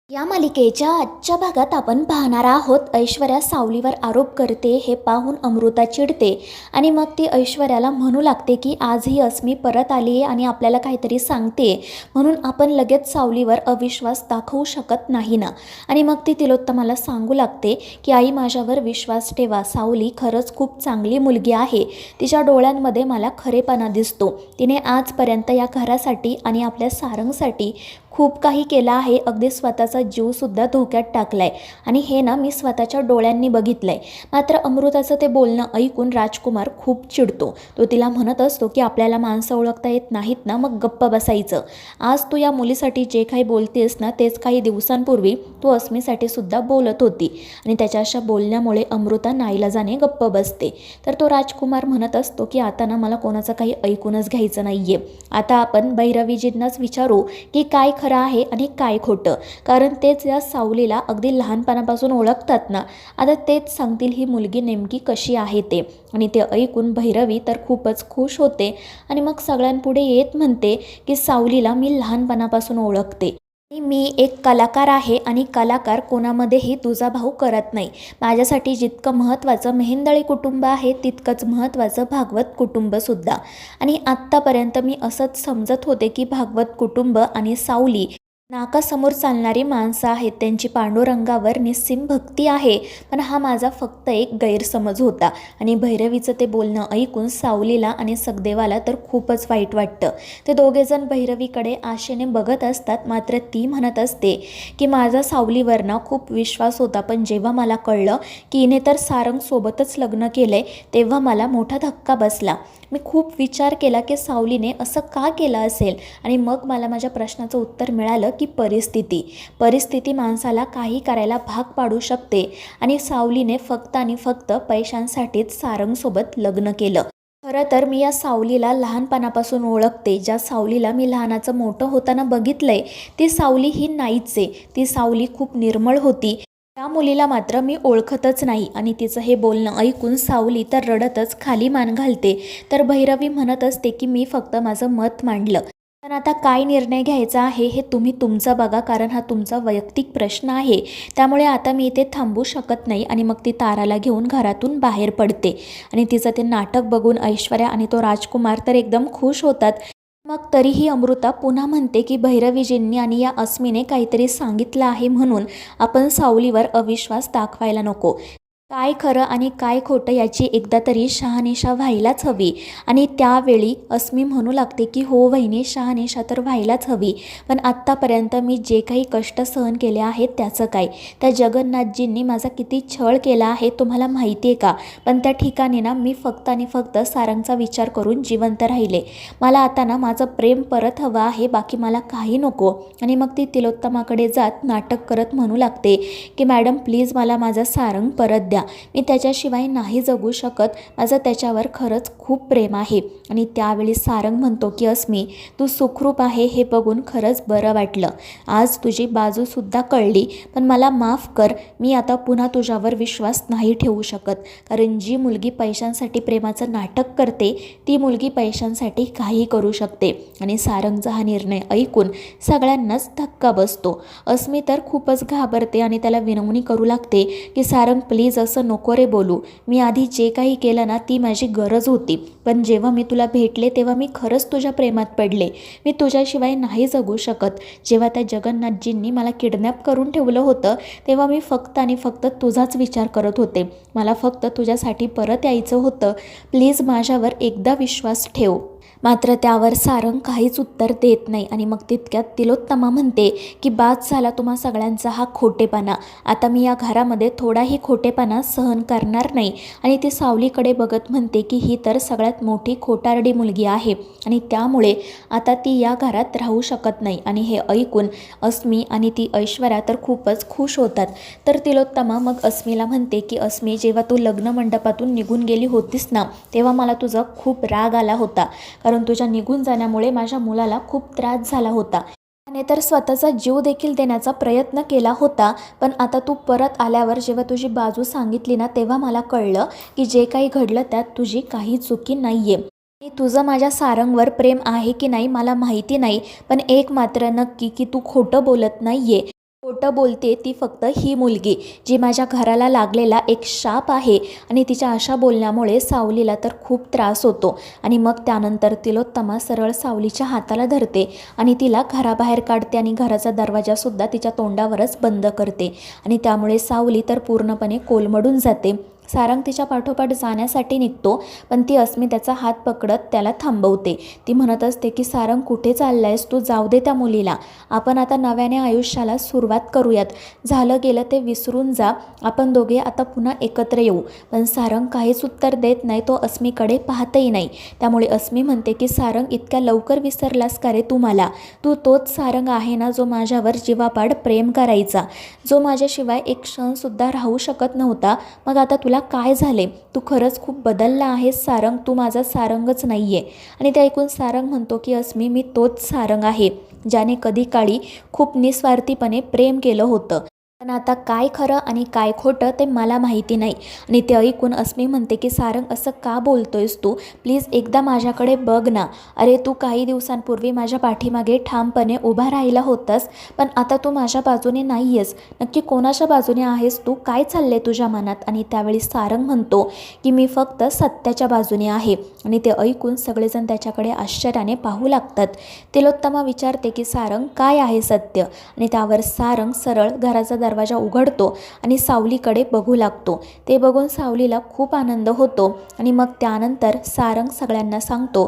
या मालिकेच्या आजच्या भागात आपण पाहणार आहोत ऐश्वर्या सावलीवर आरोप करते हे पाहून अमृता चिडते आणि मग ती ऐश्वर्याला म्हणू लागते की आजही अस्मी परत आली आहे आणि आपल्याला काहीतरी सांगते म्हणून आपण लगेच सावलीवर अविश्वास दाखवू शकत नाही ना. आणि मग ती तिलोत्तमाला सांगू लागते की आई माझ्यावर विश्वास ठेवा, सावली खरंच खूप चांगली मुलगी आहे, तिच्या डोळ्यांमध्ये मला खरेपणा दिसतो, तिने आजपर्यंत या घरासाठी आणि आपल्या सारंगसाठी खूप काही केलं आहे, अगदी स्वतःचा जीवसुद्धा धोक्यात टाकलाय आणि हे ना मी स्वतःच्या डोळ्यांनी बघितलंय. मात्र अमृताचं ते बोलणं ऐकून राजकुमार खूप चिडतो. तो तिला म्हणत असतो की आपल्याला माणसं ओळखता येत नाहीत ना, मग गप्प बसायचं. आज तू या मुलीसाठी जे काही बोलतेस ना तेच काही दिवसांपूर्वी तू अस्मीसाठी सुद्धा बोलत होती आणि त्याच्या अशा बोलण्यामुळे अमृता नाईलाजाने गप्प बसते. तर तो राजकुमार म्हणत असतो की आता ना मला कोणाचं काही ऐकूनच घ्यायचं नाहीये. आता आपण भैरवीजींनाच विचारू की काय खरं आहे आणि काय खोटं, कारण तेच या सावलीला अगदी लहानपणापासून ओळखतात ना. आता तेच सांगतील ही मुलगी नेमकी कशी आहे ते. आणि ते ऐकून भैरवी तर खूपच खुश होते आणि मग सगळ्यांपुढे येत म्हणते की सावलीला मी लहानपणापासून ओळखते. मी एक कलाकार आहे आणि कलाकार कोणामध्येही तुझा भाऊ करत नाही. माझ्यासाठी जितकं महत्त्वाचं मेहेंदळे कुटुंब आहे तितकंच महत्त्वाचं भागवत कुटुंबसुद्धा. आणि आत्तापर्यंत मी असंच समजत होते की भागवत कुटुंब आणि सावली नाकासमोर चालणारी माणसं आहेत, त्यांची पांडुरंगावर निस्सीम भक्ती आहे, पण हा माझा फक्त एक गैरसमज होता. आणि भैरवीचं ते बोलणं ऐकून सावलीला आणि सखदेवाला तर खूपच वाईट वाटतं. ते दोघेजण भैरवीकडे आशेने बघत असतात. मात्र ती म्हणत असते की माझा सावलीवर ना खूप विश्वास होता, पण जेव्हा मला कळलं की हिने तर सारंगसोबतच लग्न केलंय तेव्हा मला मोठा धक्का बसला. मी खूप विचार केला की सावलीने असं का केलं असेल आणि मग मला माझ्या प्रश्नाचं उत्तर मिळालं की परिस्थिती माणसाला काही करायला भाग पाडू शकते आणि सावलीने फक्त आणि फक्त पैशांसाठीच सारंगसोबत लग्न केलं. खरं तर मी या सावलीला लहानपणापासून ओळखते. ज्या सावलीला मी लहानाचं मोठं होताना बघितलंय ती सावली ही नाहीच आहे. ती सावली खूप निर्मळ होती. त्या मुलीला मात्र मी ओळखतच नाही. आणि तिचं हे बोलणं ऐकून सावली तर रडतच खाली मान घालते. तर भैरवी म्हणत असते की मी फक्त माझं मत मांडलं, पण आता काय निर्णय घ्यायचा आहे हे तुम्ही तुमचं बघा, कारण हा तुमचा वैयक्तिक प्रश्न आहे. त्यामुळे आता मी इथे थांबू शकत नाही. आणि मग ती ताराला घेऊन घरातून बाहेर पडते. आणि तिचं ते नाटक बघून ऐश्वर्या आणि तो राजकुमार तर एकदम खुश होतात. मग तरीही अमृता पुन्हा म्हणते की भैरवीजींनी आणि या अस्मीने काहीतरी सांगितलं आहे म्हणून आपण सावलीवर अविश्वास दाखवायला नको. काय खरं आणि काय खोटं याची एकदा तरी शहानिशा व्हायलाच हवी. आणि त्यावेळी अस्मी म्हणू लागते की हो वहिनी, शहानिशा तर व्हायलाच हवी, पण आत्तापर्यंत मी जे काही कष्ट सहन केले आहेत त्याचं काय? त्या जगन्नाथजींनी माझा किती छळ केला आहे तुम्हाला माहिती आहे का? पण त्या ठिकाणी ना मी फक्त आणि फक्त सारंगचा विचार करून जिवंत राहिले. मला आता ना माझं प्रेम परत हवं आहे, बाकी मला काही नको. आणि मग ती तिलोत्तमाकडे जात नाटक करत म्हणू लागते की मॅडम प्लीज मला माझं सारंग परत द्या, मी त्याच्याशिवाय नाही जगू शकत, माझं त्याच्यावर खरंच खूप प्रेम आहे. आणि त्यावेळी सारंग म्हणतो की अस्मी, तू सुखरूप आहे हे बघून खरंच बरं वाटलं. आज तुझी बाजूसुद्धा कळली, पण मला माफ कर, मी आता पुन्हा तुझ्यावर विश्वास नाही ठेवू शकत. कारण जी मुलगी पैशांसाठी प्रेमाचं नाटक करते ती मुलगी पैशांसाठी काही करू शकते. आणि सारंगचा हा निर्णय ऐकून सगळ्यांनाच धक्का बसतो. अस्मी तर खूपच घाबरते आणि त्याला विनवणी करू लागते की सारंग प्लीज असं नको रे बोलू, मी आधी जे काही केलं ना ती माझी गरज होती, पण जेव्हा मी तुला भेटले तेव्हा मी खरंच तुझ्या प्रेमात पडले, मी तुझ्याशिवाय नाही जगू शकत. जेव्हा त्या जगन्नाथजींनी मला किडनॅप करून ठेवलं होतं तेव्हा मी फक्त आणि फक्त तुझाच विचार करत होते, मला फक्त तुझ्यासाठी परत यायचं होतं, प्लीज माझ्यावर एकदा विश्वास ठेव. मात्र त्यावर सारंग काहीच उत्तर देत नाही. आणि मग तितक्यात तिलोत्तमा म्हणते की बास झाला तुम्हा सगळ्यांचा हा खोटेपणा, आता मी या घरामध्ये थोडाही खोटेपणा सहन करणार नाही. आणि ती सावलीकडे बघत म्हणते की ही तर सगळ्यात मोठी खोटारडी मुलगी आहे आणि त्यामुळे आता ती या घरात राहू शकत नाही. आणि हे ऐकून अस्मी आणि ती ऐश्वर्या तर खूपच खुश होतात. तर तिलोत्तमा मग अस्मीला म्हणते की अस्मी, जेव्हा तू लग्न मंडपातून निघून गेली होतीस ना तेव्हा मला तुझा खूप राग आला होता, कारण तुझ्या निघून जाण्यामुळे माझ्या मुलाला खूप त्रास झाला होता. त्याने तर स्वतःचा जीव देखील देण्याचा प्रयत्न केला होता. पण आता तू परत आल्यावर जेव्हा तुझी बाजू सांगितली ना तेव्हा मला कळलं की जे काही घडलं त्यात तुझी काही चुकी नाही आहे. आणि तुझं माझ्या सारंगवर प्रेम आहे की नाही मला माहिती नाही, पण एक मात्र नक्की की तू खोटं बोलत नाही आहे. खोटं बोलते ती फक्त ही मुलगी, जी माझ्या घराला लागलेला एक शाप आहे आणि तिच्या अशा बोलण्यामुळे सावलीला तर खूप त्रास होतो. आणि मग त्यानंतर तिलोत्तमा सरळ सावलीच्या हाताला धरते आणि तिला घराबाहेर काढते आणि घराचा दरवाजासुद्धा तिच्या तोंडावरच बंद करते. आणि त्यामुळे सावली तर पूर्णपणे कोलमडून जाते. सारंग तिच्या पाठोपाठ जाण्यासाठी निघतो, पण ती अस्मी त्याचा हात पकडत त्याला थांबवते. ती म्हणत असते की सारंग कुठे चाललायस तू, जाऊ दे त्या मुलीला, आपण आता नव्याने आयुष्याला सुरुवात करूयात, झालं गेलं ते विसरून जा, आपण दोघे आता पुन्हा एकत्र येऊ. पण सारंग काहीच उत्तर देत नाही, तो अस्मीकडे पाहतही नाही. त्यामुळे अस्मी म्हणते की सारंग इतक्या लवकर विसरलास का रे तू मला, तू तोच सारंग आहे ना जो माझ्यावर जीवापाड प्रेम करायचा, जो माझ्याशिवाय एक क्षणसुद्धा राहू शकत नव्हता, मग आता तुला काय झाले, तू खरंच खूप बदलला आहेस सारंग, तू माझा सारंगच नाही आहे. आणि ते ऐकून सारंग म्हणतो की अस्मी मी तोच सारंग आहे, ज्याने कधी काळी खूप निस्वार्थीपणे प्रेम केलं होतं, पण आता काय खरं आणि काय खोटं ते मला माहिती नाही. आणि ते ऐकून अस्मी म्हणते की सारंग असं का बोलतोयस तू, प्लीज एकदा माझ्याकडे बघ ना, अरे तू काही दिवसांपूर्वी माझ्या पाठीमागे ठामपणे उभा राहिला होतास, पण आता तू माझ्या बाजूने नाही आहेस, नक्की कोणाच्या बाजूने आहेस तू, काय चाललंय तुझ्या मनात. आणि त्यावेळी सारंग म्हणतो की मी फक्त सत्याच्या बाजूने आहे. आणि ते ऐकून सगळेजण त्याच्याकडे आश्चर्याने पाहू लागतात. तिलोत्तमा विचारते की सारंग काय आहे सत्य. आणि त्यावर सारंग सरळ घराचा दरवाजा उघडतो आणि सावलीकडे बघू लागतो. ते बघून सावलीला खूप आनंद होतो. आणि मग त्यानंतर सारंग सगळ्यांना सांगतो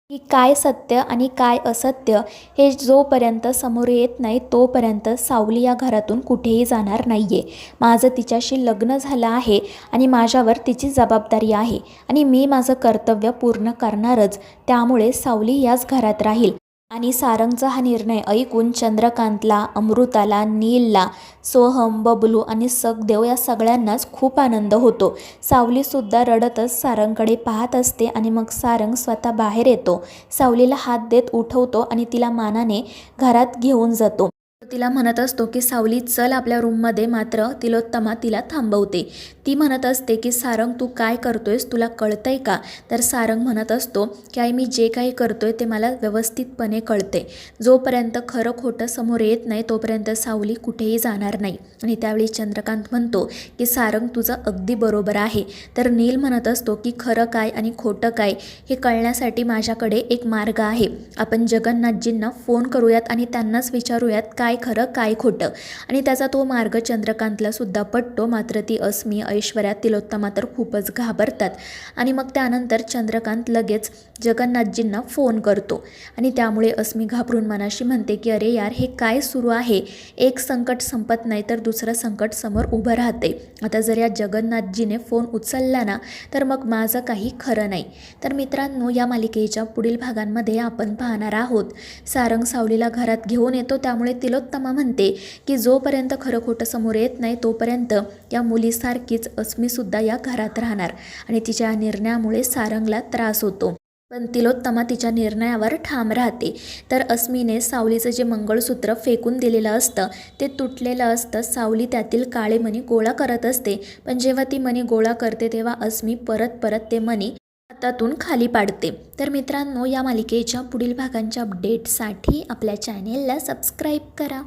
की काय सत्य आणि काय असत्य हे जोपर्यंत समोर येत नाही तोपर्यंत सावली या घरातून कुठेही जाणार नाही आहे. माझं तिच्याशी लग्न झालं आहे आणि माझ्यावर तिची जबाबदारी आहे आणि मी माझं कर्तव्य पूर्ण करणारच, त्यामुळे सावली याच घरात राहील. आणि सारंगचा हा निर्णय ऐकून चंद्रकांतला, अमृताला, नीलला, सोहम, बबलू आणि सखदेव या सगळ्यांनाच खूप आनंद होतो. सावलीसुद्धा रडतच सारंगकडे पाहत असते आणि मग सारंग स्वतः बाहेर येतो, सावलीला हात देत उठवतो आणि तिला मानाने घरात घेऊन जातो. तिला म्हणत असतो की सावली चल आपल्या रूममध्ये, मात्र तिलोत्तमा तिला थांबवते. ती म्हणत असते की सारंग तू काय करतोयस, तुला कळतंय का. तर सारंग म्हणत असतो की आई मी जे काही करतोय ते मला व्यवस्थितपणे कळते, जोपर्यंत खरं खोटं समोर येत नाही तोपर्यंत सावली कुठेही जाणार नाही. आणि त्यावेळी चंद्रकांत म्हणतो की सारंग तुझं अगदी बरोबर आहे. तर नील म्हणत असतो की खरं काय आणि खोटं काय हे कळण्यासाठी माझ्याकडे एक मार्ग आहे, आपण जगन्नाथजींना फोन करूयात आणि त्यांनाच विचारूयात काय खरं काय खोटं. आणि त्याचा तो मार्ग चंद्रकांतला सुद्धा पटतो. मात्र ती अस्मी, ऐश्वर्या, तिलोत्तमा तर खूपच घाबरतात. आणि मग त्यानंतर चंद्रकांत लगेच जगन्नाथजींना फोन करतो. आणि त्यामुळे अस्मी घाबरून मनाशी म्हणते की अरे यार हे काय सुरू आहे, एक संकट संपत नाही तर दुसरं संकट समोर उभं राहते, आता जर या जगन्नाथजीने फोन उचलला ना तर मग माझं काही खरं नाही. तर मित्रांनो, या मालिकेच्या पुढील भागांमध्ये आपण पाहणार आहोत सारंग सावलीला घरात घेऊन येतो, त्यामुळे तिलोत्तमा म्हणते की जोपर्यंत खरं खोटं समोर येत नाही तोपर्यंत या मुलीसारखीच अस्मीसुद्धा या घरात राहणार. आणि तिच्या निर्णयामुळे सारंगला त्रास होतो, पण तिलोत्तमा तिच्या निर्णयावर ठाम राहते. तर अस्मीने सावलीचं जे मंगळसूत्र फेकून दिलेलं असतं ते तुटलेलं असतं, सावली त्यातील काळे मणी गोळा करत असते, पण जेव्हा ती मणी गोळा करते तेव्हा अस्मी परत ते मणी हातातून खाली पाडते. तर मित्रांनो, या मालिकेच्या पुढील भागांच्या अपडेटसाठी आपल्या चॅनेलला सबस्क्राईब करा.